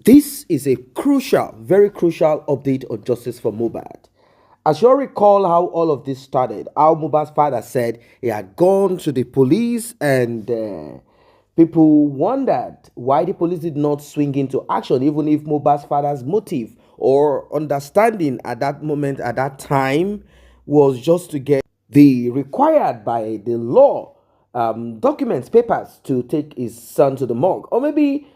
This is a crucial, very crucial update on justice for Mohbad. As you all recall how all of this started, how Mohbad's father said he had gone to the police and people wondered why the police did not swing into action, even if Mohbad's father's motive or understanding at that moment, at that time, was just to get the required by the law documents, papers to take his son to the morgue. Or maybe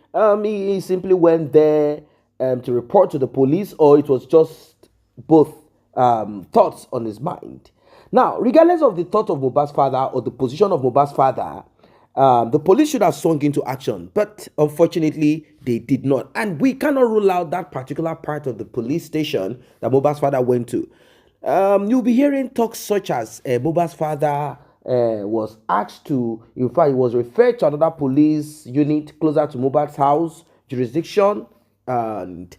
he simply went there to report to the police, or it was just both thoughts on his mind. Now, regardless of the thought of Mohbad's father or the position of Mohbad's father, the police should have swung into action, but unfortunately, they did not. And we cannot rule out that particular part of the police station that Mohbad's father went to. You'll be hearing talks such as Mohbad's father was asked to, in fact, he was referred to another police unit closer to Mohbad's house jurisdiction, and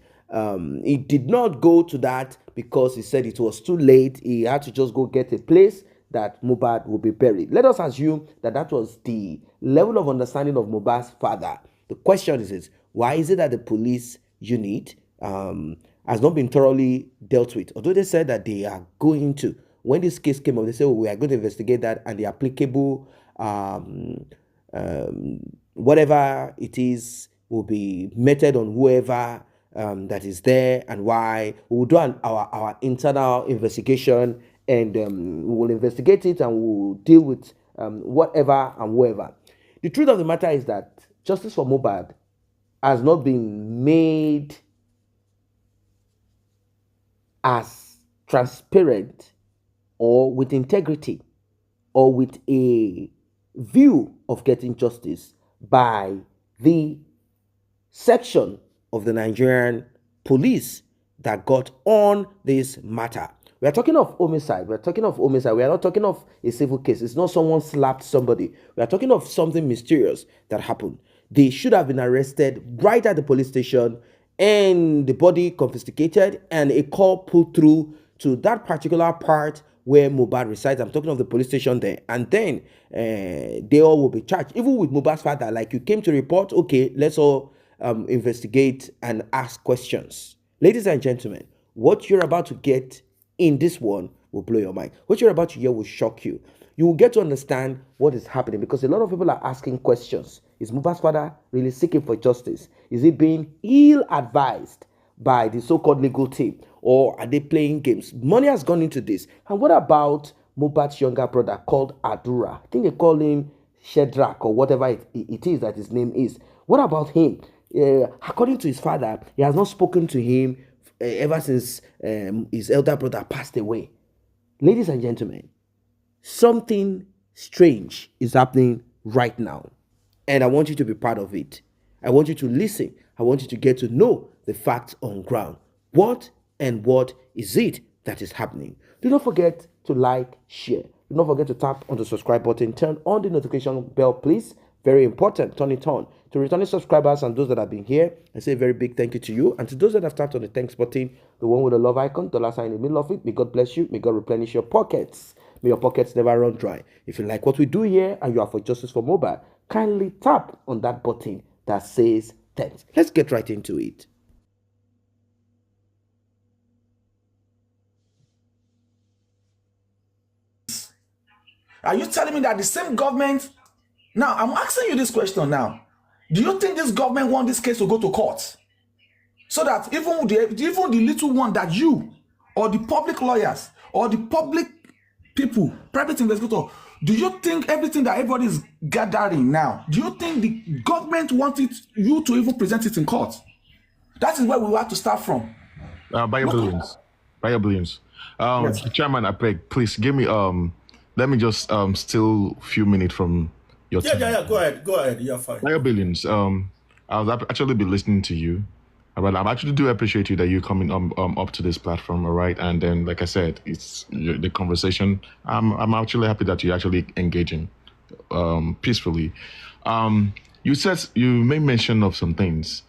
he did not go to that because he said it was too late. He had to just go get a place that Mohbad will be buried. Let us assume that that was the level of understanding of Mohbad's father. The question is why is it that the police unit has not been thoroughly dealt with? Although they said that they are going to, when this case came up, they said, we are going to investigate that, and the applicable whatever it is will be meted on whoever that is there and why. We will do our internal investigation, and we will investigate it and we will deal with whatever and whoever. The truth of the matter is that justice for Mohbad has not been made as transparent or with integrity or with a view of getting justice by the section of the Nigerian police that got on this matter. We are talking of homicide. We are talking of homicide. We are not talking of a civil case. It's not someone slapped somebody. We are talking of something mysterious that happened. They should have been arrested right at the police station and the body confiscated and a call put through to that particular part where Mohbad resides. I'm talking of the police station there. And then they all will be charged. Even with Mohbad's father, like you came to report, okay, let's all investigate and ask questions. Ladies and gentlemen, what you're about to get in this one will blow your mind. What you're about to hear will shock you. You will get to understand what is happening because a lot of people are asking questions. Is Mohbad's father really seeking for justice? Is he being ill-advised by the so-called legal team? Or are they playing games? Money has gone into this. And what about Mohbad's younger brother called Adura? I think they call him Shedrak or whatever it is that his name is. What about him? According to his father, he has not spoken to him ever since his elder brother passed away. Ladies and gentlemen, something strange is happening right now. And I want you to be part of it. I want you to listen. I want you to get to know the facts on ground. What is it that is happening? Do not forget to like, share. Do not forget to tap on the subscribe button. Turn on the notification bell, please. Very important. Turn it on. To returning subscribers and those that have been here, I say a very big thank you to you. And to those that have tapped on the thanks button, the one with the love icon, dollar sign in the middle of it, may God bless you. May God replenish your pockets. May your pockets never run dry. If you like what we do here and you are for justice for Mohbad, kindly tap on that button that says thanks. Let's get right into it. Are you telling me that the same government? Now, I'm asking you this question now. Do you think this government want this case to go to court? So that even the little one that you or the public lawyers or the public people, private investigator, do you think everything that everybody is gathering now, do you think the government wanted you to even present it in court? That is where we have to start from. By your billions. By your billions. Yes. Chairman, I beg, please give me let me just steal a few minutes from your time. Yeah. Go ahead. You're fine. By your billions. I was actually be listening to you. But I actually do appreciate you that you're coming up to this platform, all right? And then, like I said, it's the conversation. I'm actually happy that you're actually engaging peacefully. You said you made mention of some things,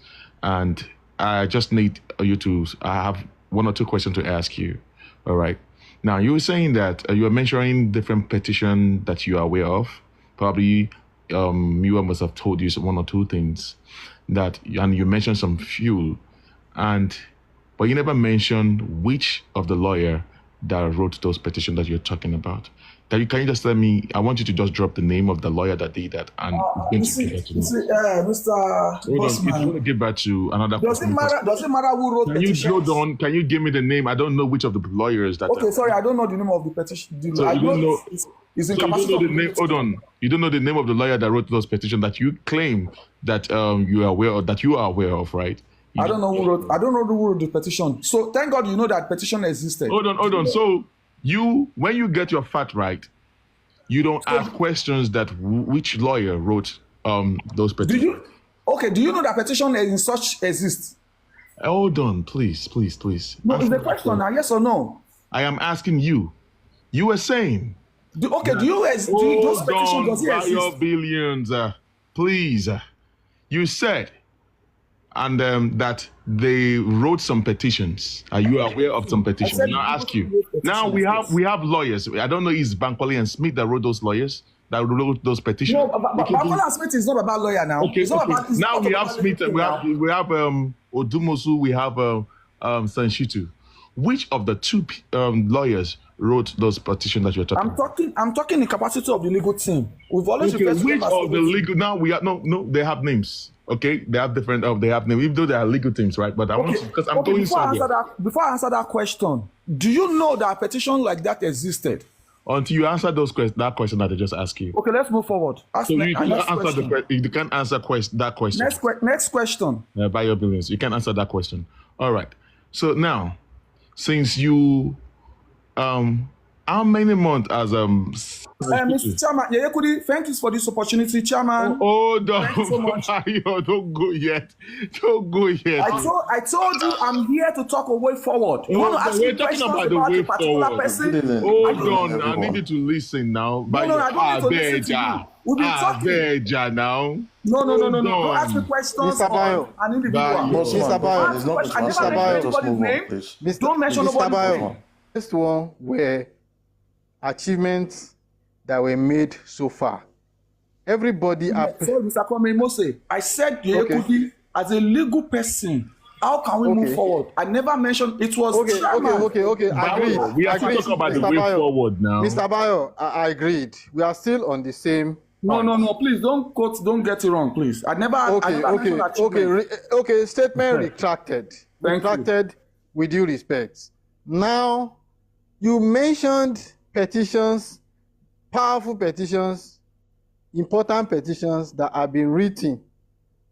and I just need you to. I have one or two questions to ask you, all right? Now, you were saying that you were mentioning different petitions that you are aware of, probably Miwa must have told you one or two things and you mentioned some few, but you never mentioned which of the lawyer that wrote those petitions that you're talking about. Can you just tell me? I want you to just drop the name of the lawyer that did that, and it's going to give that to me. Mr. Hold on, it's going to give that to another person. Does it matter who wrote petitions? Hold on? Can you give me the name? I don't know which of the lawyers that. Okay, sorry, I don't know the name of the petition. So I you don't know. It's in So you capacity don't know of the name. Hold on. You don't know the name of the lawyer that wrote those petitions that you claim that you are aware of, right? I don't know who wrote the petition. So thank God you know that petition existed. Hold on. So when you get your fact right, you don't ask questions that which lawyer wrote those petitions. Do you know that petition in such exists? Hold on, please. No, it's the question now, yes or no? I am asking you. You were saying. Those petitions, does it exist? Billions, please. You said and that they wrote some petitions. Are you aware of some petitions? Now I ask you. Now we have lawyers. I don't know if it's Bankole and Smith that wrote those lawyers that wrote those petitions. No, Bankole and Smith is not about lawyer now. Okay. Now we have Smith. We have Odumosu. We have Sanshitu. Which of the two lawyers wrote those petitions that you're talking about? I'm talking in the capacity of the legal team. We've always which of the legal? Now we are no. They have names. Okay, they have different. They have names, even though they are legal teams, right? But I want to, because I'm going somewhere. Before I answer that question, do you know that a petition like that existed? Until you answer that question that I just asked you. Okay, let's move forward. You can't answer that question. Next question. By your billions, you can't answer that question. All right. So now, since you, how many months as Mr. Chairman, Yeyekudi, thank you for this opportunity, Chairman. Hold on, thank you so much. Don't go yet. I told you I'm here to talk a way forward. You want to ask me questions about a particular person? Hold on, I need you to listen now. No, I don't need to listen to you. We've been talking. Now. No. Don't ask me questions on an individual. Mr. Bayo, Don't mention nobody's name. First one were achievements that were made so far. Everybody... Sorry, Mr. Kwame Mose. I said Yeyekudi as a legal person. How can we move forward? I never mentioned it was... Okay. Agreed. We are talking about the way forward now. Mr. Bayo, I agreed. We are still on the same... No, please don't get it wrong, please. I never Okay, statement retracted. Retracted with due respect. Now, you mentioned petitions, powerful petitions, important petitions that have been written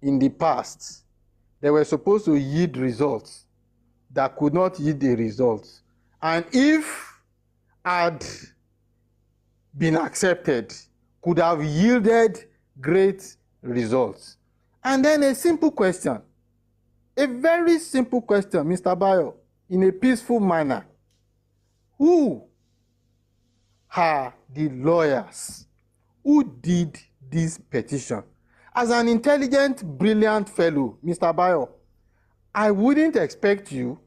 in the past. They were supposed to yield results that could not yield a result. And if had been accepted, could have yielded great results. And then a simple question, a very simple question, Mr. Bayo, in a peaceful manner. Who are the lawyers who did this petition? As an intelligent, brilliant fellow, Mr. Bayo, I wouldn't expect you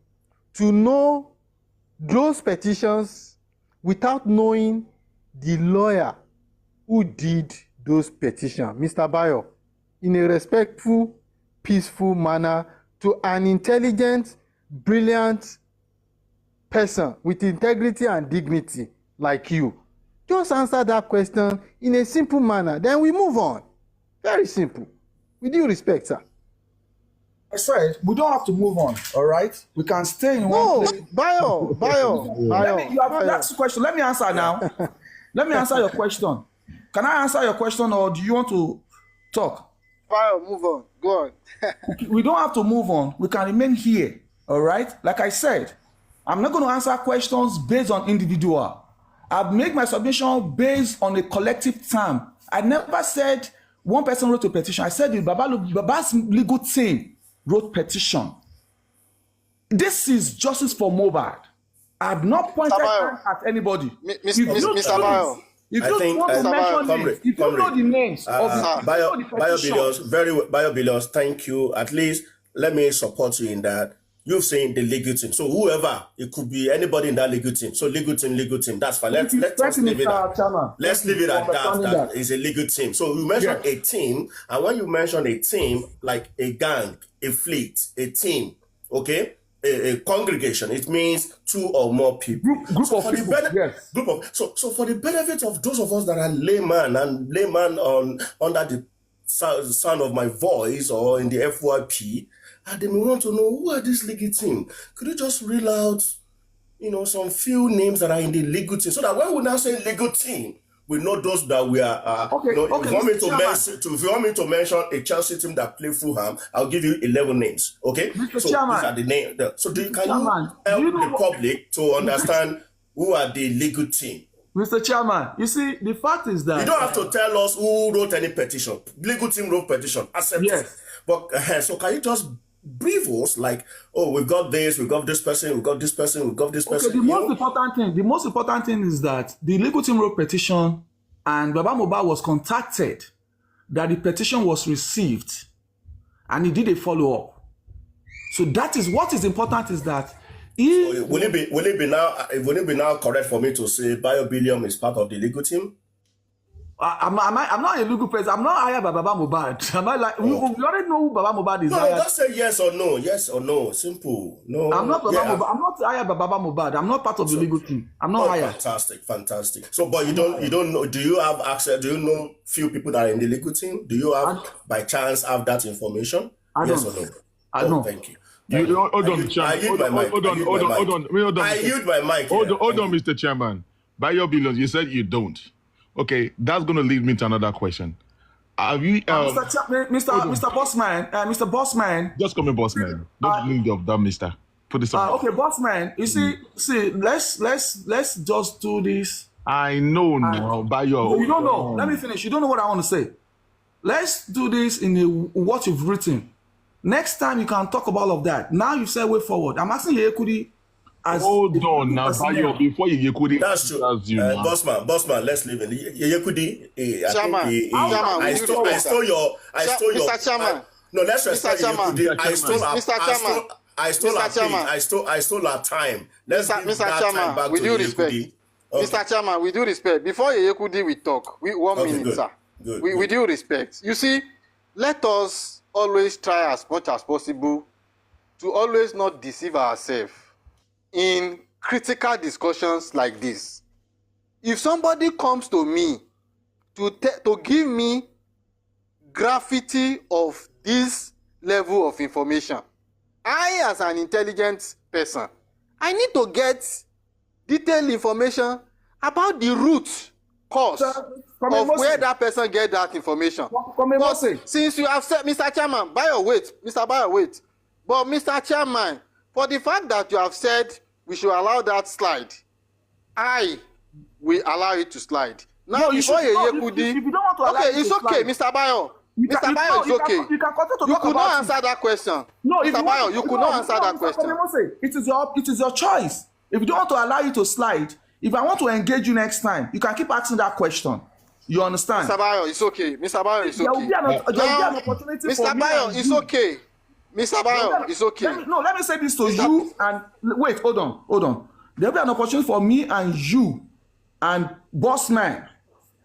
to know those petitions without knowing the lawyer who did those petitions. Mr. Bayo, in a respectful, peaceful manner, to an intelligent, brilliant person with integrity and dignity like you, just answer that question in a simple manner. Then we move on. Very simple. With due respect, sir. I said we don't have to move on. All right, we can stay in one place. Bayo. You have asked a question. Let me answer now. Let me answer your question. Can I answer your question, or do you want to talk? Bayo, move on. Go on. We don't have to move on. We can remain here. All right. Like I said, I'm not going to answer questions based on individual. I've made my submission based on a collective term. I never said one person wrote a petition. I said the Baba's legal team wrote petition. This is justice for Mohbad. I have not pointed at anybody. Mr. Bayo. If you want to mention names, if you know the names of the Bio Billions, Bio Billions, thank you. At least let me support you in that. You're saying the legal team. So whoever, it could be anybody in that legal team. So legal team. That's fine. Let's Thank you, leave it Mr. at Chairman. let's Thank leave you it for at that. understanding That that. is a legal team. So you mentioned a team, and when you mention a team, like a gang, a fleet, a team, okay, a congregation, it means two or more people. Group of people. Yes. So for the benefit of those of us that are layman under the sound of my voice or in the FYP, and they may want to know who are this legal team. Could you just reel out, some few names that are in the legal team, so that when we now say legal team, we know those that we are. If you want me to mention a Chelsea team that play Fulham, I'll give you 11 names. Okay, Mr. so Chairman, these are the names. So can Chairman, you help the public to understand who are the legal team? Mr. Chairman, you see, the fact is that You don't have to tell us who wrote any petition. Legal team wrote petition. Accept yes. it. But so can you just brief us, like, oh, we've got this, we've got this person, we've got this person, we've got this person. Okay, the most important thing is that the legal team wrote petition, and Baba Mohbad was contacted, that the petition was received, and he did a follow-up. So that is what is important, is that will it be now correct for me to say BioBillion is part of the legal team? I'm not a legal person. I'm not hired by Baba Mohbad. Am I like we already know who Baba Mohbad is? No, just say yes or no. Yes or no. Simple. No. I'm not Baba Mohbad. I'm not hired by Baba Mohbad. I'm not part of the legal team. I'm not hired. Fantastic. So, but you don't know. Do you have access? Do you know few people that are in the legal team? Do you have by chance have that information? Yes or no? I don't. Thank you. Hold on, I yield my mic. Hold on. I yield my mic. Hold on, Mr. Chairman. BioBillion, you said you don't. Okay, that's going to lead me to another question. Have you, Mr. Bossman? Just call me Bossman. Don't need of that, Mister. Put this on. Okay, Bossman. You see, let's just do this. I know now, Bayo. You don't know. Let me finish. You don't know what I want to say. Let's do this in what you've written. Next time you can talk about all of that. Now you've said way forward. I'm asking Yekudi. Hold on now, Bayo. Before Yekudi, that's true. Bossman, let's leave it. Yekudi, I stole your. Mr. Chairman. No, let's respect Yekudi. I stole our time. Let's give that time back to Yekudi. Mr. Chairman, with due respect, before Yekudi we talk, 1 minute, good. Sir. Good. With due respect, you see, let us always try as much as possible to always not deceive ourselves in critical discussions like this. If somebody comes to me to give me graffiti of this level of information, I, as an intelligent person, I need to get detailed information about the root cause of where that person get that information. But since you have said, Mr. Chairman, Mr. Bayo, wait. But Mr. Chairman, for the fact that you have said we should allow that slide, I will allow it to slide. Now, before if you don't want to allow okay, it's okay, Mr. Bayo. Mr. Bayo, it's okay. You could not answer that question. No, Mr. Bayo, you could not answer that question. It is your choice. If you don't want to allow you to slide, if I want to engage you next time, you can keep asking that question. You understand? Mr. Bayo, it's okay. Mr. Bayo, it's okay. There will be an opportunity for Mr. Bayo, it's okay. Mr. Bayo, it's okay. Let me say this to you and wait, hold on. There will be an opportunity for me and you and Bossman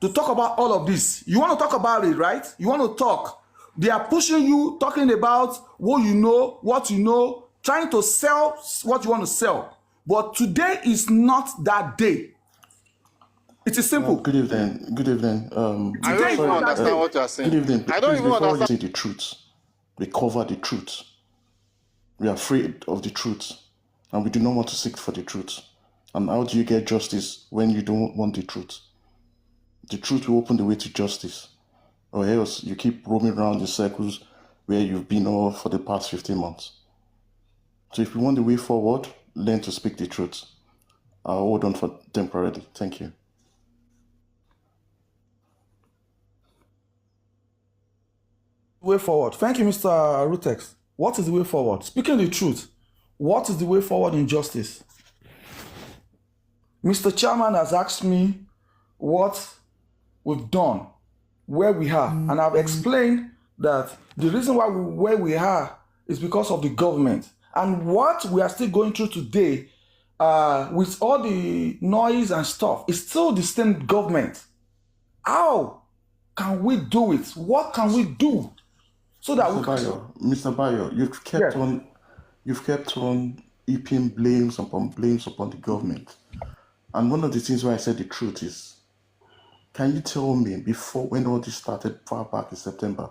to talk about all of this. You want to talk about it, right? You want to talk. They are pushing you, talking about what you know, trying to sell what you want to sell. But today is not that day. It is simple. Good evening. I don't even understand what you are saying. Good evening. I don't even understand. Say the truth. We cover the truth. We are afraid of the truth. And we do not want to seek for the truth. And how do you get justice when you don't want the truth? The truth will open the way to justice. Or else you keep roaming around in circles where you've been all for the past 15 months. So if you want the way forward, learn to speak the truth. I'll hold on for temporarily. Thank you. Way forward. Thank you, Mr. Rutex. What is the way forward? Speaking the truth, what is the way forward in justice? Mr. Chairman has asked me what we've done, where we are, and I've explained that the reason why where we are is because of the government. And what we are still going through today, with all the noise and stuff, is still the same government. How can we do it? What can we do so that Mr. Bayo, you've kept on heaping blames upon the government. And one of the things why I said the truth is, can you tell me, before, when all this started far back in September,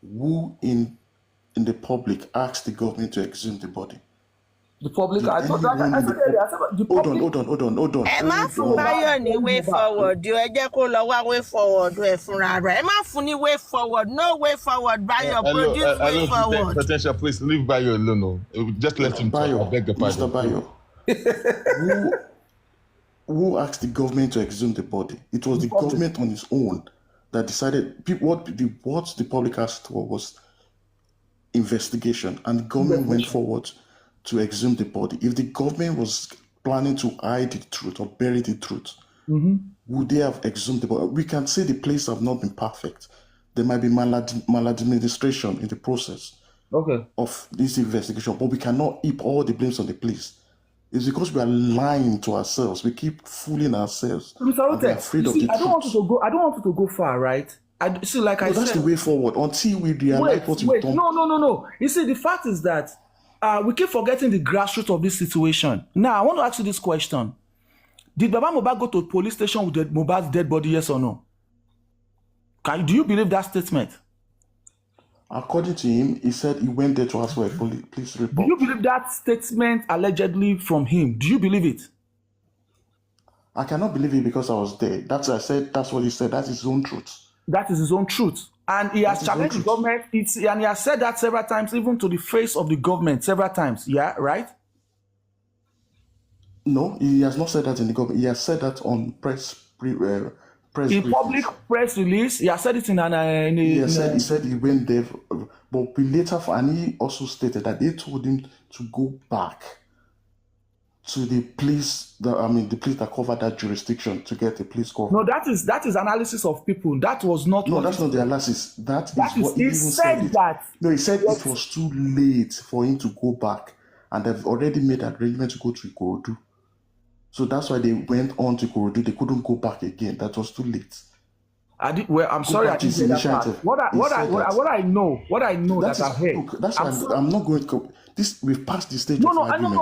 who in the public asked the government to exhume the body? The public, Hold on. Ẹ má fún Báyọ̀ ní way forward, ẹ jẹ́ kó lọ wá way forward ẹ̀ fúnra rẹ̀. Ẹ má fún ní way forward, no way forward, Báyọ̀, produce way forward. Potential, please leave Bayo alone. Just let him talk. I beg the pardon. Mr. Bayo, who asked the government to exhume the body? It was the government on its own that decided. What the public asked for was investigation, and the government went forward to exhume the body. If the government was planning to hide the truth or bury the truth, would they have exhumed the body? We can say the place have not been perfect. There might be maladministration in the process of this investigation, but we cannot heap all the blames on the police. It's because we are lying to ourselves. We keep fooling ourselves. Mr. We're afraid of the truth. I don't want you to go far, right? I see, like I said, that's the way forward until we realize what we've done. No. You see, the fact is that we keep forgetting the grassroots of this situation. Now, I want to ask you this question. Did Baba Mohbad go to a police station with Mohbad's dead body, yes or no? Do you believe that statement? According to him, he said he went there to ask for a police report. Do you believe that statement allegedly from him? Do you believe it? I cannot believe it because I was there. That's what he said. That's his own truth. That is his own truth. And he has challenged the government. And he has said that several times, even to the face of the government, several times. Yeah, right? No, he has not said that in the government. He has said that on press in public press release. He has said it he said he went there, but later, and he also stated that they told him to go back to the police the police that covered that jurisdiction to get the police cover. No, that is analysis of people. That was not. No, that's not the analysis. That is what he even said. No, he said it was too late for him to go back, and they've already made an arrangement to go to Ikorodu. So that's why they went on to Ikorodu. They couldn't go back again. That was too late. I'm sorry, I didn't say that part. What I know that I've heard. Look, that's why I'm not going to. We've passed the stage. No,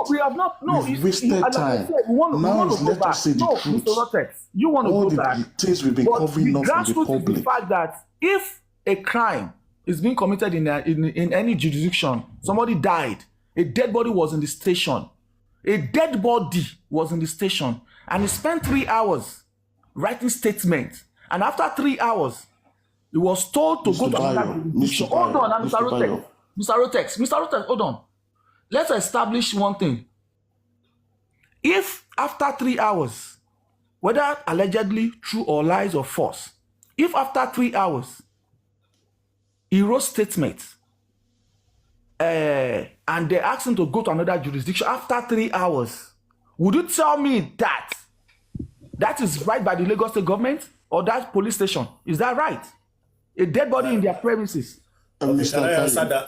we have not. No, we've wasted time. We want to go back. No, Mr. Rotex, you want to go back. All the things we've been covering up from the public. The fact that if a crime is being committed in any jurisdiction, somebody died, a dead body was in the station, and he spent 3 hours writing statements. And after 3 hours, he was told to go to another jurisdiction. Hold on, Mr. Rotex, hold on. Let's establish one thing. If after 3 hours, whether allegedly true or lies or false, if after 3 hours, he wrote statements, and they asked him to go to another jurisdiction after 3 hours, would you tell me that is right by the Lagos State government or that police station? Is that right? A dead body in their premises. Can I answer that?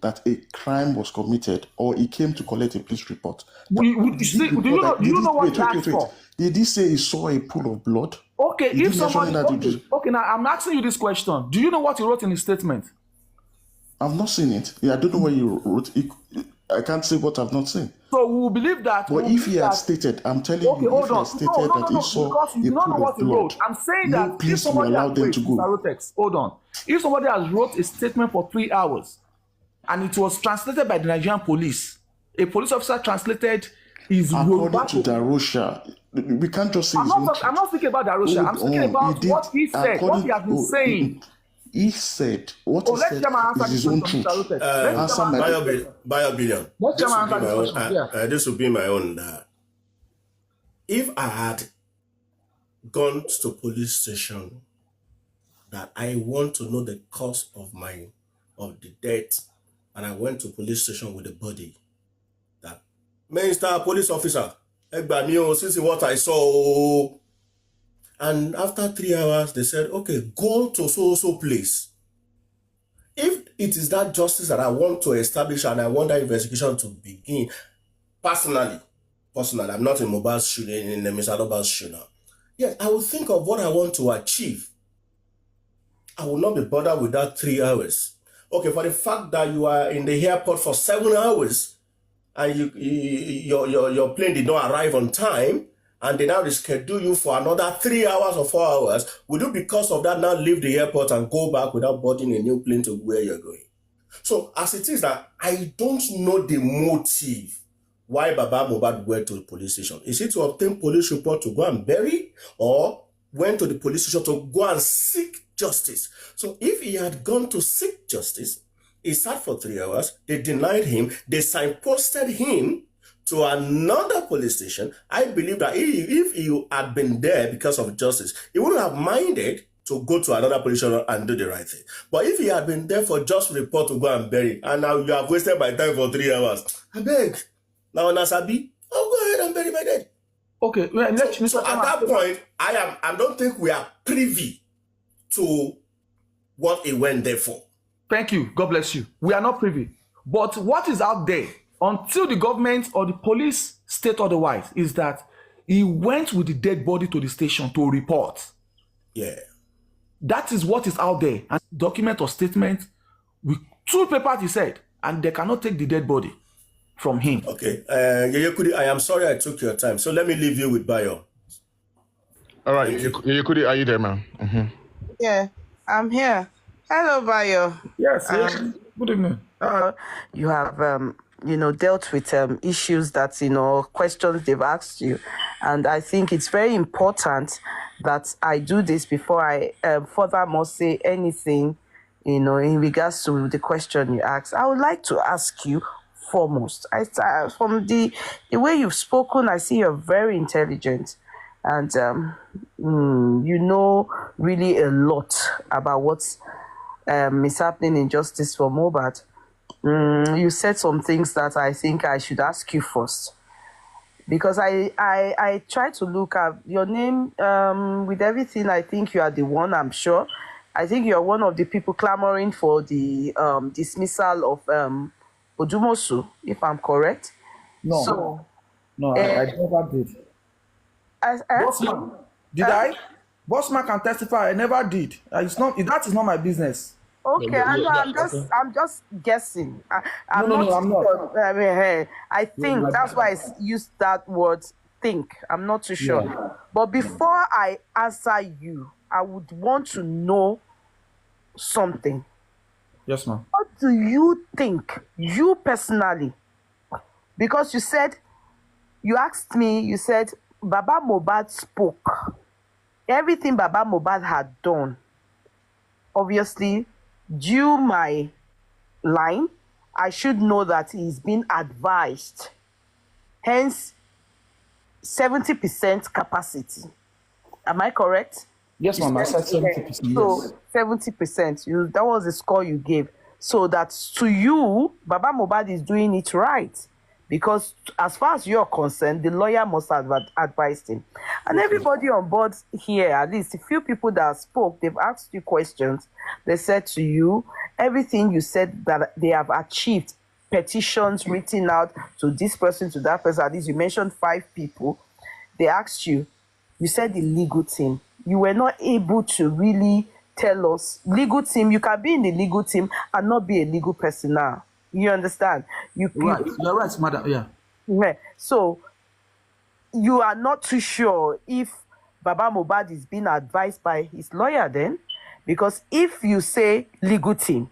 That a crime was committed or he came to collect a police report. Do you know what that's for? Did he say he saw a pool of blood? Okay, if somebody... Okay, now I'm asking you this question. Do you know what he wrote in his statement? I've not seen it. I don't know what you wrote. I can't say what I've not seen. So we will believe that. But if he had stated, I'm telling you, if he had stated that he saw a pool of blood, I'm saying that no police will allow them to go. Hold on. If somebody has wrote a statement for 3 hours and it was translated by the Nigerian police, a police officer translated his according to Darosha, we can't just say I'm not speaking about Darosha. I'm speaking about what he said, what he has been saying. He said what he said is his own truth. Bio-billion. This will be my own. If I had gone to police station that I want to know the cause of the death, and I went to police station with the body, that Mr. Police Officer, since what I saw. And after 3 hours, they said, okay, go to so place. If it is that justice that I want to establish and I want that investigation to begin, personally, I'm not in Mohbad's shoe, in Mr. Aloba's shoe now. Yes, I will think of what I want to achieve. I will not be bothered with that 3 hours. Okay, for the fact that you are in the airport for 7 hours and your plane did not arrive on time, and they now reschedule you for another 3 hours or 4 hours, will you because of that now leave the airport and go back without boarding a new plane to where you're going? So as it is that I don't know the motive why Baba Mohbad went to the police station. Is it to obtain police report to go and bury, or went to the police station to go and seek justice? So if he had gone to seek justice, he sat for 3 hours, they denied him, they signposted him to another police station. I believe that if he had been there because of justice, he wouldn't have minded to go to another police station and do the right thing. But if he had been there for just report to go and bury, and now you have wasted my time for 3 hours, I beg. Now, Nasabi, I'll go ahead and bury my dead. Okay, well, so at that point, I don't think we are privy to what he went there for. Thank you. God bless you. We are not privy. But what is out there, until the government or the police state otherwise, is that he went with the dead body to the station to report. Yeah. That is what is out there. And document or statement with 2 papers, he said, and they cannot take the dead body from him. Okay. Yeyekudi, I am sorry I took your time. So let me leave you with Bayo. All right. Yeyekudi, are you there, ma'am? Mm-hmm. Yeah, I'm here. Hello, Bayo. Yes. Good evening. You have, dealt with issues that, questions they've asked you. And I think it's very important that I do this before I furthermore say anything, in regards to the question you asked. I would like to ask you foremost, from the way you've spoken, I see you're very intelligent, and you know really a lot about what is happening in justice for Mohbad. You said some things that I think I should ask you first, because I try to look at your name with everything. I think you are the one, I'm sure. I think you're one of the people clamoring for the dismissal of Odumosu, if I'm correct. No. So, no, I never did. Bossman, did I? Bossman can testify. I never did. It's not. That is not my business. Okay, I'm just guessing. I'm I'm not. I think that's why I used that word think. I'm not too sure. Yeah. But before I answer you, I would want to know something. Yes, ma'am. What do you think, you personally? Because you asked me, you said Baba Mohbad spoke. Everything Baba Mohbad had done, obviously, due my line, I should know that he's been advised. Hence, 70% capacity. Am I correct? Yes, ma'am. I said 70%. So 70%. That was the score you gave. So that to you, Baba Mohbad is doing it right. Because as far as you're concerned, the lawyer must have advised him. And everybody on board here, at least a few people that spoke, they've asked you questions. They said to you, everything you said that they have achieved, petitions written out to this person, to that person, at least you mentioned 5 people. They asked you, you said the legal team. You were not able to really tell us. Legal team, you can be in the legal team and not be a legal person now. You understand? You're right, madam. Yeah. So you are not too sure if Baba Mohbad is being advised by his lawyer then, because if you say legal team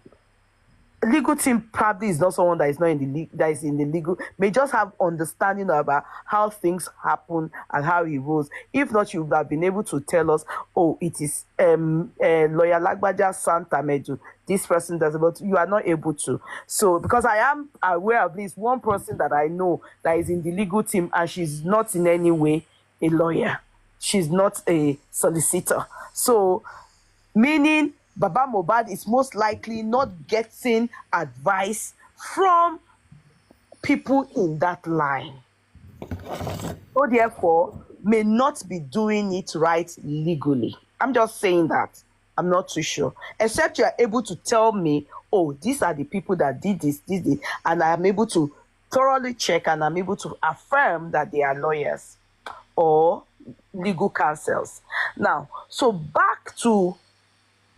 probably is not someone that is not in the that is in the legal, may just have understanding about how things happen and how it goes. If not, you would have been able to tell us, oh, it is lawyer Lagbaja Santa Medu. This person does, but you are not able to. So because I am aware of at least one person that I know that is in the legal team, and she's not in any way a lawyer. She's not a solicitor. So meaning Baba Mohbad is most likely not getting advice from people in that line. So therefore, may not be doing it right legally. I'm just saying that. I'm not too sure. Except you are able to tell me oh, these are the people that did this, and I am able to thoroughly check and I'm able to affirm that they are lawyers or legal counsels. Now, so back to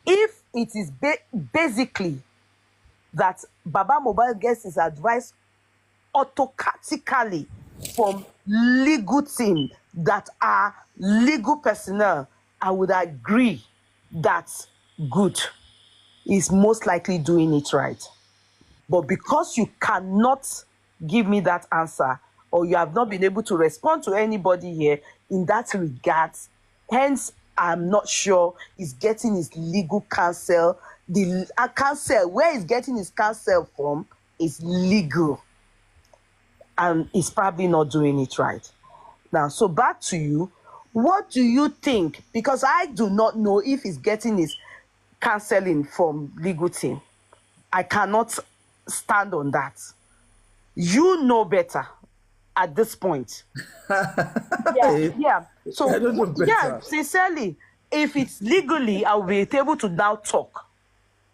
if it is basically that Baba Mohbad gets his advice autocratically from legal team that are legal personnel, I would agree that's good. He's most likely doing it right. But because you cannot give me that answer, or you have not been able to respond to anybody here in that regard, hence I'm not sure he's getting his legal counsel. The counsel, where he's getting his counsel from, is legal. And he's probably not doing it right. Now, so back to you. What do you think? Because I do not know if he's getting his counseling from legal team. I cannot stand on that. You know better at this point. Yeah. So, yeah, sincerely, if it's legally, I'll be able to now talk.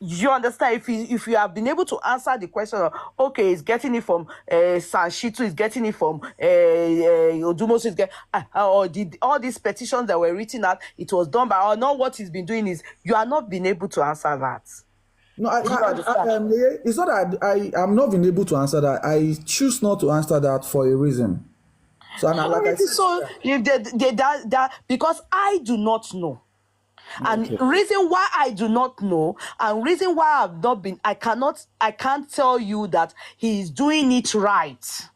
You understand? If you have been able to answer the question of, okay, he's getting it from Sanshitu, he's getting it from Odumosu, or all these petitions that were written out, it was done by, or not what he's been doing is, you are not been able to answer that. No, it's not that I'm not being able to answer that. I choose not to answer that for a reason. So, like I said, so if that because I do not know. And reason why I do not know, and reason why I've not been, I can't tell you that he is doing it right.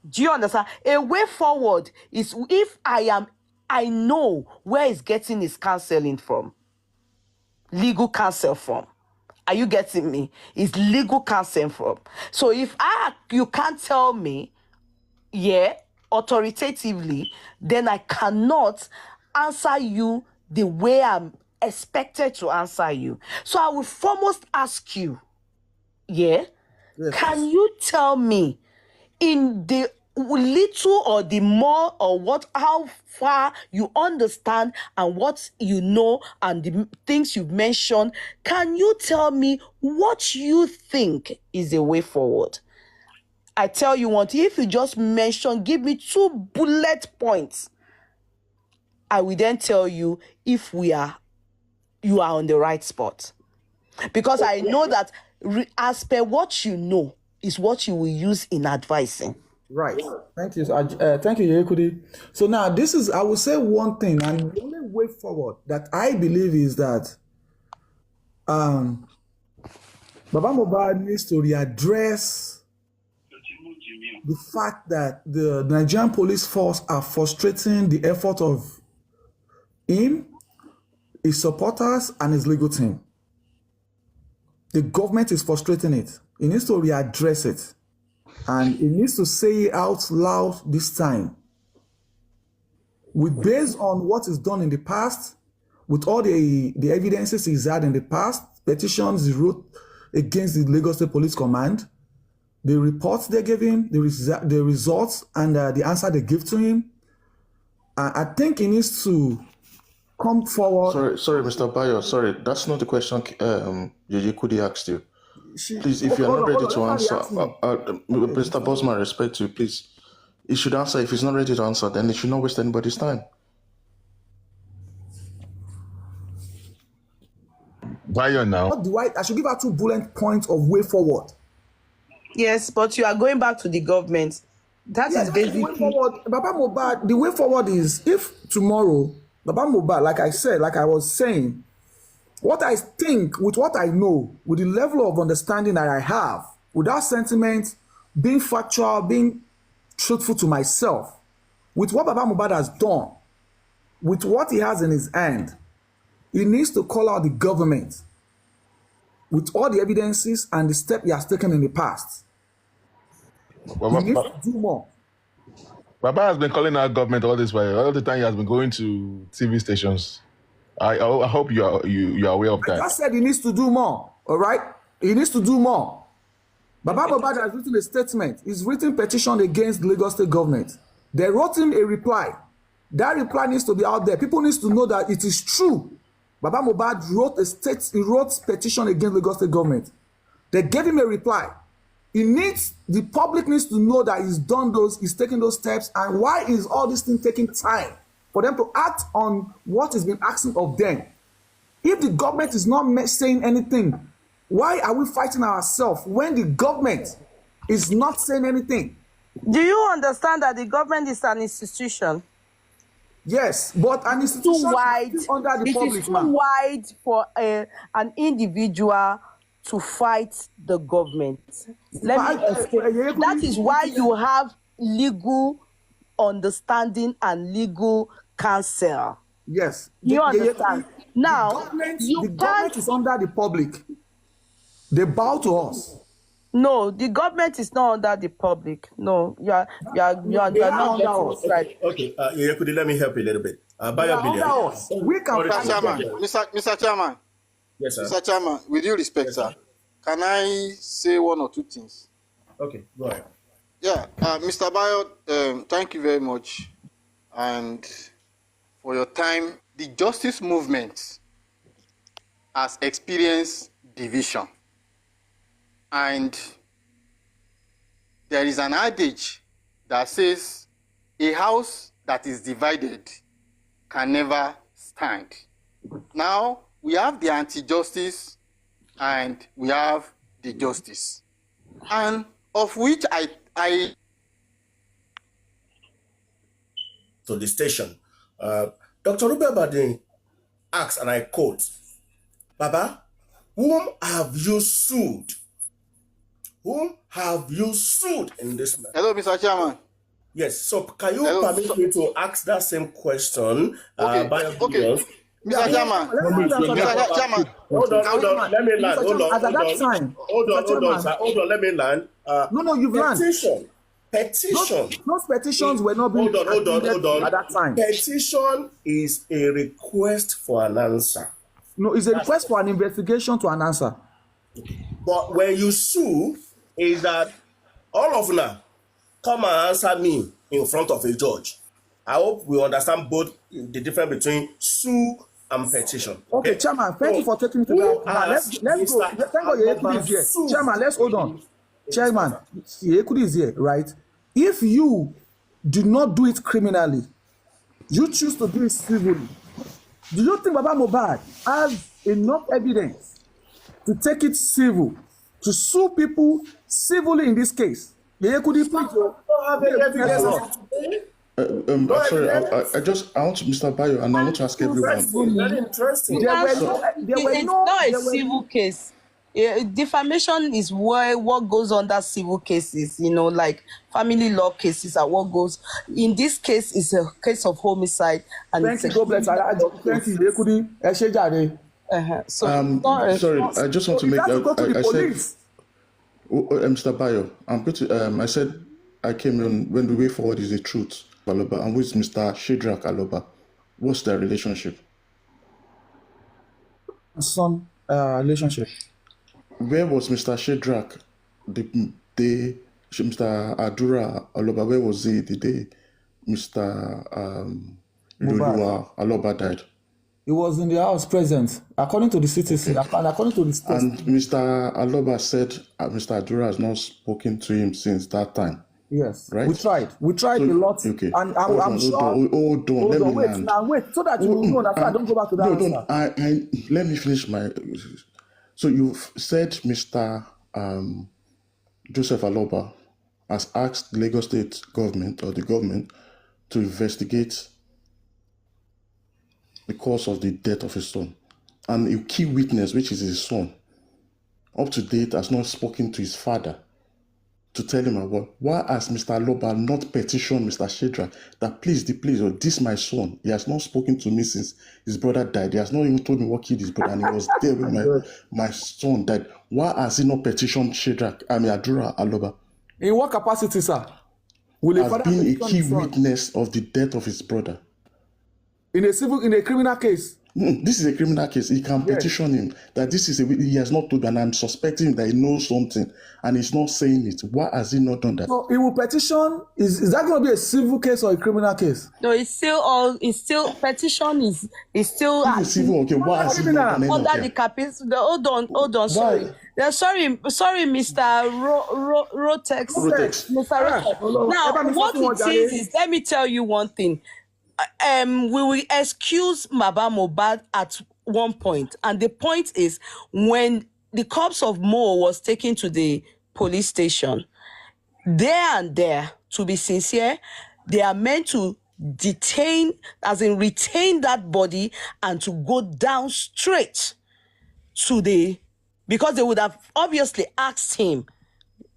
Do you understand? A way forward is if I know where he's getting his counseling from, legal counsel from. Are you getting me? It's legal counsel from. So if you can't tell me, authoritatively, then I cannot answer you the way I'm expected to answer you. So I will foremost ask you, can you tell me in the little or the more or how far you understand and what you know and the things you've mentioned, can you tell me what you think is the way forward? I tell you one thing, if you just mention, give me 2 bullet points, I will then tell you if you are on the right spot. Because I know that as per what you know is what you will use in advising. Right. Thank you. Thank you, Yekudi. So now I will say one thing, and the only way forward that I believe is that Baba Mohbad needs to readdress the fact that the Nigerian police force are frustrating the effort of him, his supporters, and his legal team. The government is frustrating it. He needs to readdress it. And he needs to say it out loud this time. Based on what is done in the past, with all the evidences he's had in the past, petitions he wrote against the Lagos State Police Command, the reports they gave him, the results, and the answer they give to him, I think he needs to come forward. Sorry, Mr. Bayo. Sorry, that's not the question Yekudi asked you. Please, if you're not ready to answer, Mr. Bosman, respect you, please. He should answer. If he's not ready to answer, then he should not waste anybody's time. Bayo now. What do I should give her 2 bullet points of way forward. Yes, but you are going back to the government. That is basically the way forward. Baba Mohbad, the way forward is if tomorrow, Baba Mohbad, like I was saying, what I think, with what I know, with the level of understanding that I have, without sentiment, being factual, being truthful to myself, with what Baba Mohbad has done, with what he has in his hand, he needs to call out the government with all the evidences and the step he has taken in the past. He needs to do more. Baba has been calling out government all this while. All the time he has been going to TV stations. I hope you are aware of that. I just said he needs to do more. All right, he needs to do more. Baba Mohbad has written a statement. He's written petition against the Lagos State government. They wrote him a reply. That reply needs to be out there. People need to know that it is true. Baba Mohbad wrote petition against Lagos State government. They gave him a reply. The public needs to know that he's taking those steps, and why is all this thing taking time for them to act on what is being asked of them? If the government is not saying anything, why are we fighting ourselves when the government is not saying anything? Do you understand that the government is an institution? Yes, but an institution is under the public. It is too wide for an individual to fight the government. Let me explain. That is why you have legal understanding and legal counsel. Yes. You understand? Now, the government is under the public. They bow to us. No, the government is not under the public. No, you are not under us. Right. Okay. Let me help you a little bit. We can. Mr. Chairman. Yes, sir. Mr. Chairman, with due respect, sir, can I say one or two things? Okay, go ahead. Yeah, Mr. Bayo, thank you very much, and for your time. The justice movement has experienced division, and there is an adage that says a house that is divided can never stand. Now, we have the anti-justice and we have the justice, and of which I to the station. Dr. Ruben Badin asks, and I quote, Baba, whom have you sued? Whom have you sued in this matter? Hello, Mr. Chairman. Yes, so can you permit me to ask that same question? Okay. Mr. Chairman. Hold on. Let me land. Hold on, let me land. No, you've landed. Petition. Those petitions were not being hold on. At that time. Petition is a request for an answer. No, it's a request for an investigation to an answer. But when you sue, is that all of now come and answer me in front of a judge. I hope we understand both the difference between sue and petition. Okay, Chairman, thank you for taking me to that. Let's go. Thank God Yekudi is here. Chairman, let's hold on. Chairman, Yekudi is here, right? If you do not do it criminally, you choose to do it civilly. Do you think Baba Mohbad has enough evidence to take it civil, to sue people civilly in this case? Yekudi, please. Sorry, I want to Mr. Bayo, and I want to ask everyone. Very interesting. It's not a civil case. Defamation is what goes under civil cases, like family law cases are what goes. In this case, it's a case of homicide. And thank you, God bless. Thank you, Yekudi. Sorry, I just want to make. I said, Mr. Bayo, I'm going to. I said I came in when the way forward is the truth. Aloba, and with Mr. Shadrach Aloba, what's their relationship? Son, relationship. Where was Mr. Shadrach the day Mr. Adura Aloba? Where was he the day Mr. Aloba died? He was in the house present, according to the citizen, according to the state. And Mr. Aloba said Mr. Adura has not spoken to him since that time. Yes, right. We tried a lot, okay. And I'm sure. Hold on. Let me land. Wait, so that you know that I don't go back to that. No. Let me finish my. So you've said Mr. Joseph Aloba has asked the Lagos State government or the government to investigate the cause of the death of his son, and a key witness, which is his son, up to date has not spoken to his father to tell him about why has Mr. Aloba not petitioned Mr. Shadrach that please, this my son. He has not spoken to me since his brother died. He has not even told me what killed his brother, and he was there when my son died. Why has he not petitioned Adura Aloba? In what capacity, sir? Has been a key witness of the death of his brother. In a criminal case? This is a criminal case. He can petition him that this is he has not told, and I'm suspecting that he knows something and he's not saying it. Why has he not done that? So he will petition. Is that going to be a civil case or a criminal case? No, petition is still civil. Okay, why has he not done under the capacity? Hold on. Sorry, Sorry, Mr. Rotex. Rotex. Mr. Rotex. Now, what it is, let me tell you one thing. We will excuse Mohbad at one point, and the point is when the corpse of Mo was taken to the police station, there, to be sincere, they are meant to retain that body and to go down straight to because they would have obviously asked him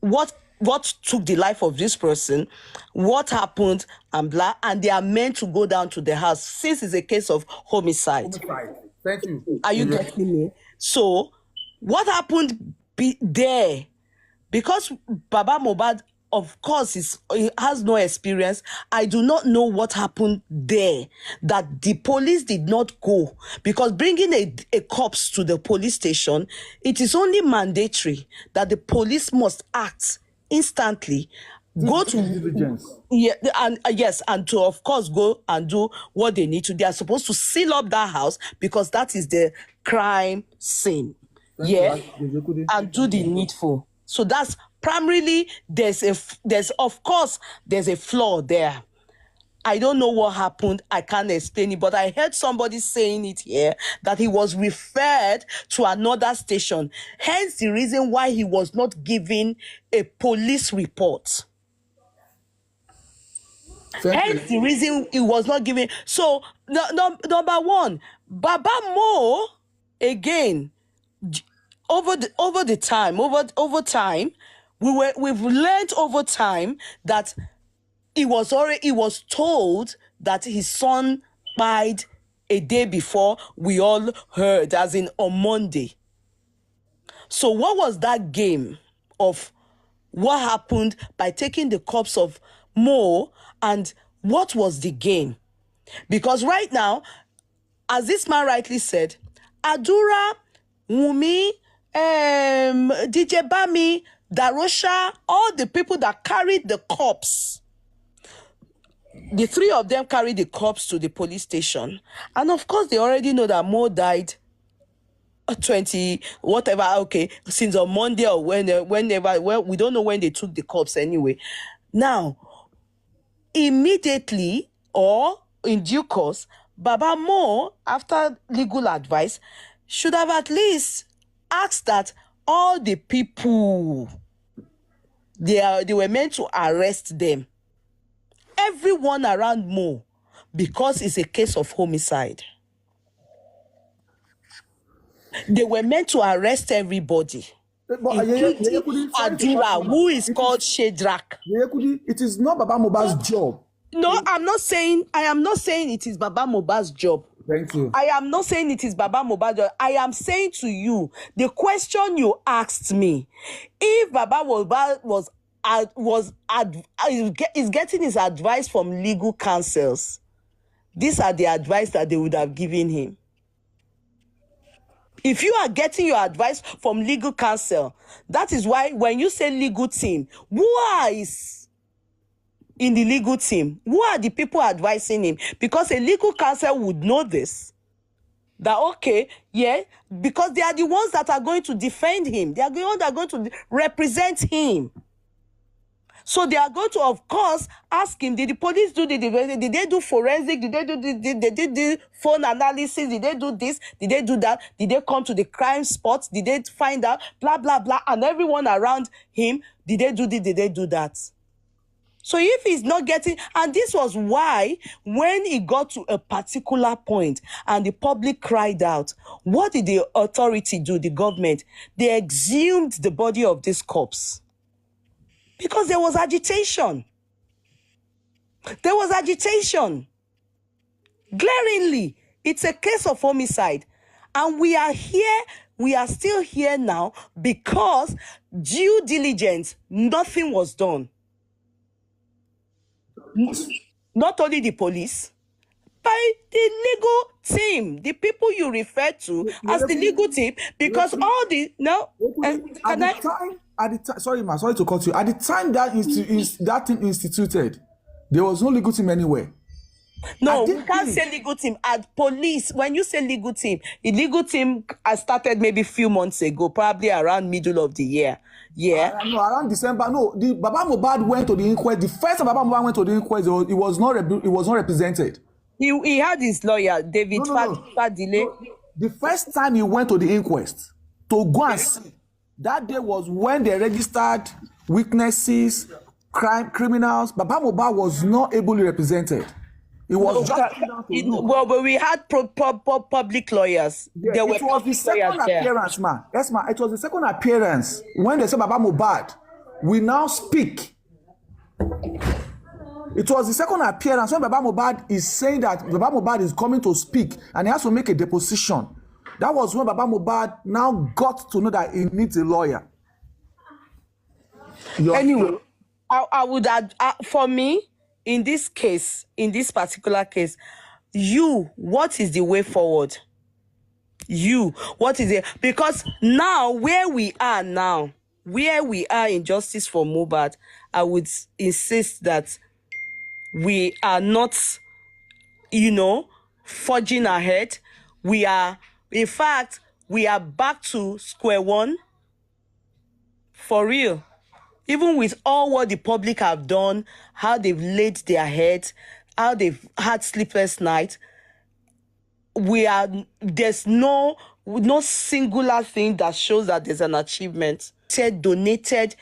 what took the life of this person, what happened, and blah, and they are meant to go down to the house since it's a case of homicide. Thank you. Are you getting me? So, what happened there? Because Baba Mohbad, of course, he has no experience. I do not know what happened there, that the police did not go. Because bringing a corpse to the police station, it is only mandatory that the police must act instantly. Go to diligence. Yeah, and yes, and to of course go and do what they need to. They are supposed to seal up that house because that is the crime scene. And do the needful. So that's primarily there's a flaw there. I don't know what happened. I can't explain it, but I heard somebody saying it here that he was referred to another station. Hence the reason why he was not given a police report. Hence the reason he was not given. So number one, Baba Mo again. Over time, we've learned over time that he was told that his son died a day before. We all heard, as in on Monday. So what was that game of what happened by taking the corpse of Mo, and what was the game? Because right now, as this man rightly said, Adura, Wumi, DJ Bami, Darosha, all the people that carried the corpse, the three of them carried the corpse to the police station. And of course, they already know that Mo died 20, whatever, okay, since on Monday or whenever, well, we don't know when they took the corpse anyway. Now, immediately or in due course, Baba Mo, after legal advice, should have at least asked that all the people they were meant to arrest them, everyone around Mo, because it's a case of homicide. They were meant to arrest everybody, including Adura, who is called Shedrack. It is not Baba Mohbad's job. No, I am not saying it is Baba Mohbad's job. Thank you. I am not saying it is Baba Mohbad's job. I am saying to you, the question you asked me, if Baba Mohbad is getting his advice from legal counsels, these are the advice that they would have given him. If you are getting your advice from legal counsel, that is why when you say legal team, who is in the legal team? Who are the people advising him? Because a legal counsel would know this. That, okay, yeah, because they are the ones that are going to defend him. They are the ones that are going to represent him. So they are going to, of course, ask him, did the police do did they do forensic? Did they do the phone analysis? Did they do this? Did they do that? Did they come to the crime spot? Did they find out? Blah, blah, blah. And everyone around him, did they do this? Did they do that? So if he's not getting, and this was why when he got to a particular point and the public cried out, what did the authority do, the government? They exhumed the body of this corpse. Because there was agitation. There was agitation. Glaringly, it's a case of homicide. And we are still here now because due diligence, nothing was done. Not only the police, by the legal team, the people you refer to as the legal team, because all the sorry to cut you. At the time that thing instituted, there was no legal team anywhere. No, did we can't finish. say legal team. At police, when you say legal team, the legal team has started maybe a few months ago, probably around middle of the year. Yeah. No, around December. No, the Baba Mohbad went to the inquest. The first time Baba Mohbad went to the inquest, it was not represented. He had his lawyer, David Fadile. No. The first time he went to the inquest to go and see, that day was when they registered witnesses, criminals. Baba Mohbad was not ably represented. It was But we had public lawyers. Yeah, There were it was the second appearance, man. Yes, man. It was the second appearance when they said Baba Mohbad, we now speak. It was the second appearance when Baba Mohbad is saying that Baba Mohbad is coming to speak and he has to make a deposition. That was when Baba Mohbad now got to know that he needs a lawyer. Anyway, I would add, for me, in this case, in this particular case, what is the way forward? What is it? Because now, where we are in justice for Mohbad, I would insist that we are not, forging ahead. In fact, we are back to square one. For real. Even with all what the public have done, how they've laid their heads, how they've had sleepless nights, there's no singular thing that shows that there's an achievement. Donated,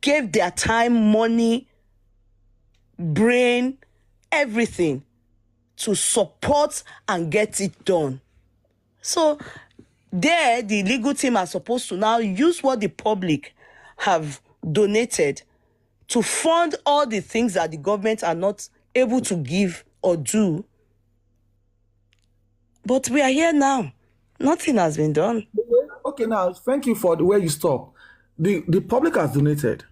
gave their time, money, brain, everything to support and get it done. So the legal team are supposed to now use what the public have donated to fund all the things that the government are not able to give or do. But we are here now. Nothing has been done. Okay, now, thank you for the way you stop. The public has donated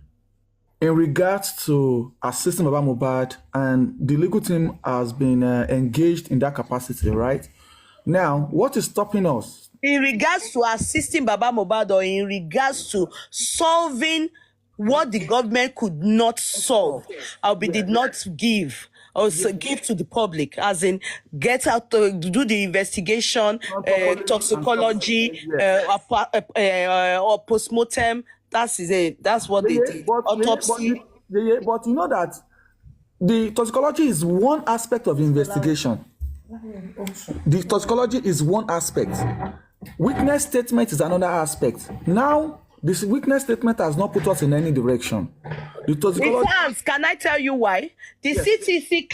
in regards to assisting Baba Mohbad, and the legal team has been engaged in that capacity, right? Now, what is stopping us? In regards to assisting Baba Mohbad, or in regards to solving what the government could not solve, or did not give, or give to the public, as in get out to do the investigation, toxicology, or postmortem. That's what they did. Autopsy. But you know that the toxicology is one aspect of the investigation. The toxicology is one aspect. Witness statement is another aspect. Now, this witness statement has not put us in any direction. The toxicology. Can I tell you why? The CTC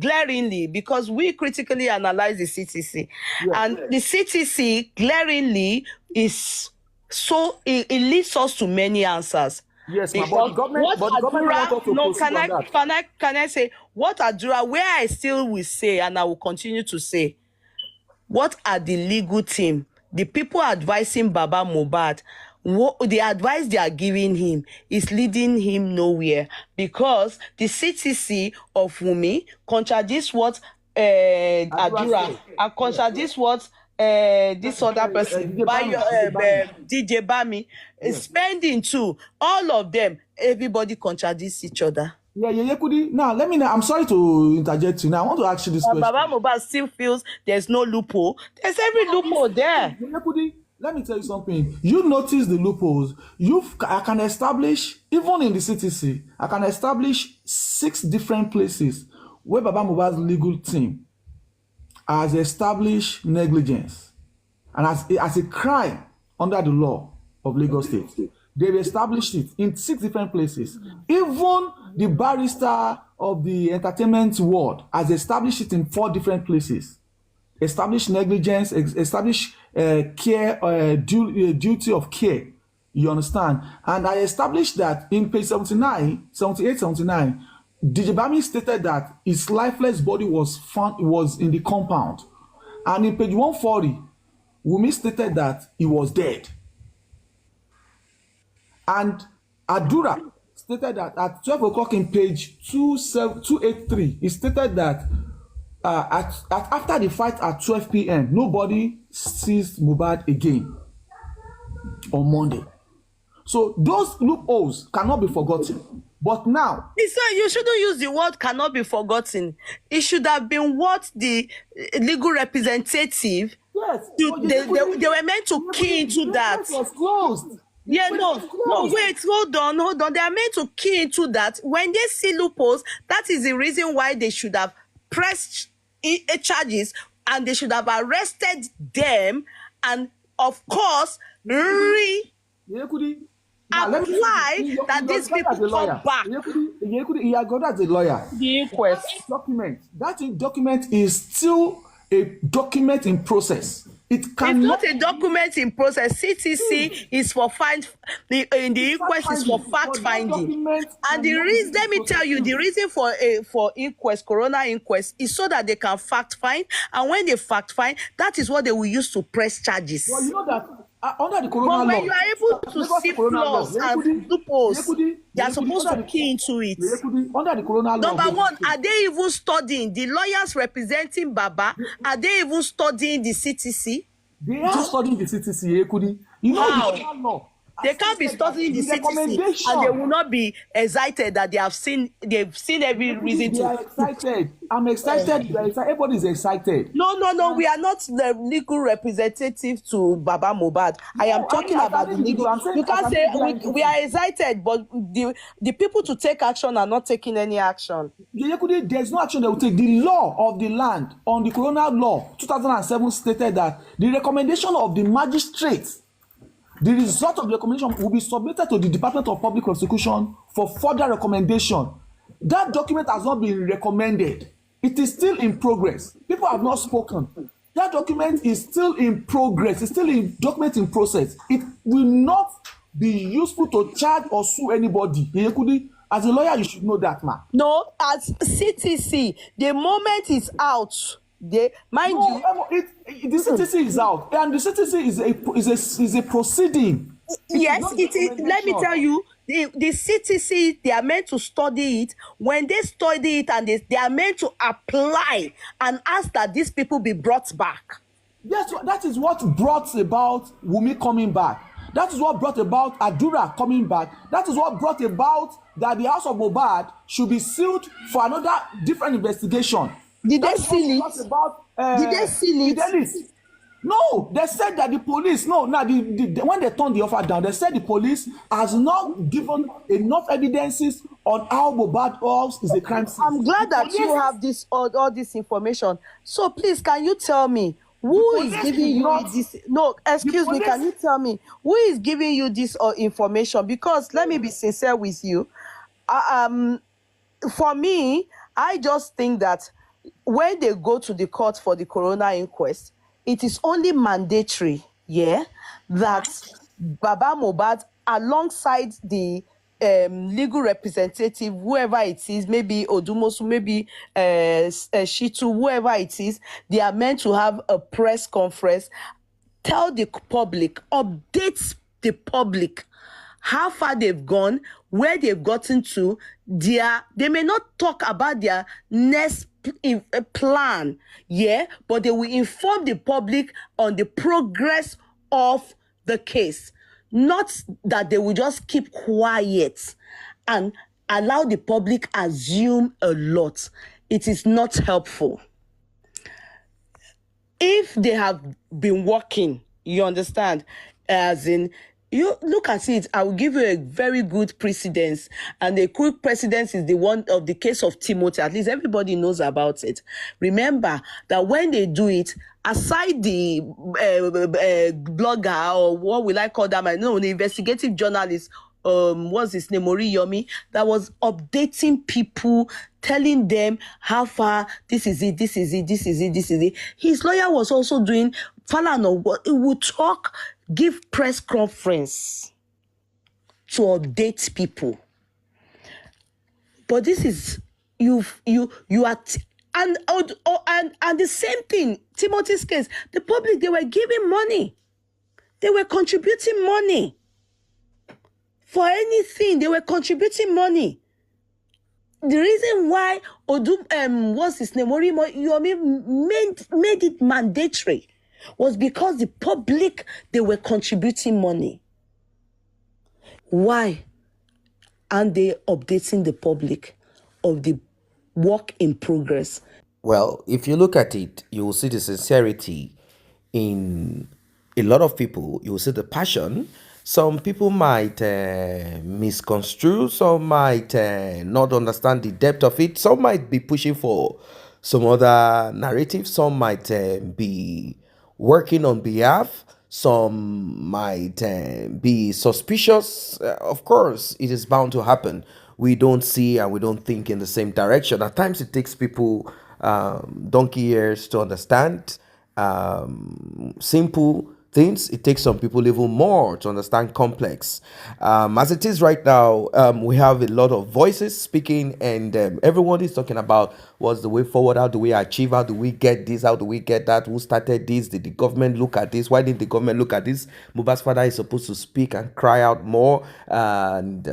glaringly, because we critically analyze the CTC, and the CTC glaringly is so it leads us to many answers. Yes, but the government wants us to proceed on that. Can I say what Adura, where I still will say, and I will continue to say, what are the legal team, the people advising Baba Mohbad, the advice they are giving him is leading him nowhere, because the CTC of Wumi contradicts what Adura, and contradicts what this other person, DJ Bami, spending too. All of them, everybody contradicts each other. Now, I'm sorry to interject you. Now, I want to ask you this question. Baba Mohbad still feels there's no loophole. There's every loophole there. Let me tell you something. You notice the loopholes. I can establish, even in the CTC, I can establish 6 different places where Baba Mohbad's legal team has established negligence and as a crime under the law of Lagos State. They've established it in 6 different places. Even the barrister of the entertainment world has established it in 4 different places. Established negligence, established care, duty of care. You understand? And I established that in page 78, 79, DJ Bami stated that his lifeless body was in the compound. And in page 140, Wumi stated that he was dead. And Adura stated that at 12 o'clock in page 283, he stated that after the fight at 12 p.m., nobody sees Mohbad again on Monday. So those loopholes cannot be forgotten. But now, You shouldn't use the word cannot be forgotten. It should have been what the legal representative. yes, They were meant to key into that. The was closed. Yeah, no, wait, hold on. They are meant to key into that. When they see loopholes, that is the reason why they should have pressed charges and they should have arrested them and, of course, apply that these people come back. He has got as a lawyer. The inquest. That document is still a document in process. It's not a document in process. CTC is for the inquest is for fact finding. And the reason, let me tell you, the reason for inquest, coroner inquest, is so that they can fact find. And when they fact find, that is what they will use to press charges. Well, you know that under the coroner law, when you are able to see flaws and loopholes, they are supposed to key into it. Under the coroner law, number one, are they even studying? The lawyers representing Baba, are they even studying the CTC? They are studying the CTC. You know how? The coroner law. They can't be studying the CTC and they will not be excited that they've seen every reason to. They are excited. I'm excited. Everybody is excited. No. We are not the legal representative to Baba Mohbad. I am talking about the legal. You can't say we are excited, but the people to take action are not taking any action. There's no action they will take. The law of the land on the coroner law 2007 stated that the recommendation of the magistrate, the result of the recommendation will be submitted to the Department of Public Prosecution for further recommendation. That document has not been recommended. It is still in progress. People have not spoken. That document is still in progress. It's still a document in process. It will not be useful to charge or sue anybody. As a lawyer, you should know that, man. No, as CTC, the moment is out. The CTC is out, and the CTC is a proceeding. Yes, it is. Let me tell you, the CTC, they are meant to study it. When they study it, and they are meant to apply and ask that these people be brought back. Yes, that is what brought about Wunmi coming back. That is what brought about Adura coming back. That is what brought about that the house of Mohbad should be sealed for another different investigation. Did they seal it? Did they seal it? No, they said that the police. No, now when they turned the offer down, they said the police has not given enough evidences on how Mohbad house is a crime scene. I'm glad that you have all this information. So please, can you tell me who is giving you this? No, excuse me. Can you tell me who is giving you this information? Because let me be sincere with you. For me, I just think that when they go to the court for the coroner inquest, it is only mandatory, that Baba Mohbad, alongside the legal representative, whoever it is, maybe Odumosu, maybe Shitu, whoever it is, they are meant to have a press conference, tell the public, update the public how far they've gone, where they've gotten to. They may not talk about their next plan, but they will inform the public on the progress of the case. Not that they will just keep quiet and allow the public assume a lot. It is not helpful. If they have been working, you understand, as in, you look at it, I will give you a very good precedence. And the quick precedence is the one of the case of Timothy. At least everybody knows about it. Remember that when they do it, aside the blogger, or what will I call them? I know the investigative journalist, what's his name, Oriyomi, that was updating people, telling them how far this is it. His lawyer was also doing Falano. He would talk, give press conference to update people. But this is you are and the same thing. Timothy's case, the public, they were giving money, they were contributing money for anything. They were contributing money. The reason why what's his name, Yomi made it mandatory was because the public, they were contributing money. Why? and they updating the public of the work in progress? Well, if you look at it, you will see the sincerity in a lot of people. You will see the passion. Some people might misconstrue, some might not understand the depth of it, some might be pushing for some other narrative, some might be working on behalf, some might be suspicious. Of course, it is bound to happen. We don't see and we don't think in the same direction. At times, it takes people donkey years to understand simple things. It takes some people even more to understand complex. As it is right now, we have a lot of voices speaking, and everyone is talking about what's the way forward. How do we achieve? How do we get this? How do we get that? Who started this? Did the government look at this? Why didn't the government look at this? Mohbad's father is supposed to speak and cry out more, and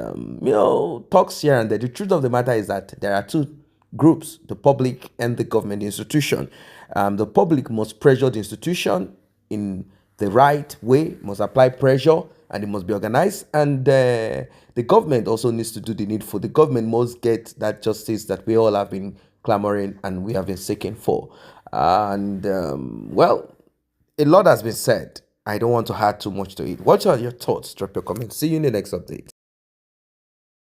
talks here and there. The truth of the matter is that there are two groups: the public and the government institution. The public must pressure the institution in the right way, must apply pressure, and it must be organized. And the government also needs to do the needful. The government must get that justice that we all have been clamoring and we have been seeking for. And well, a lot has been said. I don't want to add too much to it. What are your thoughts? Drop your comments. See you in the next update.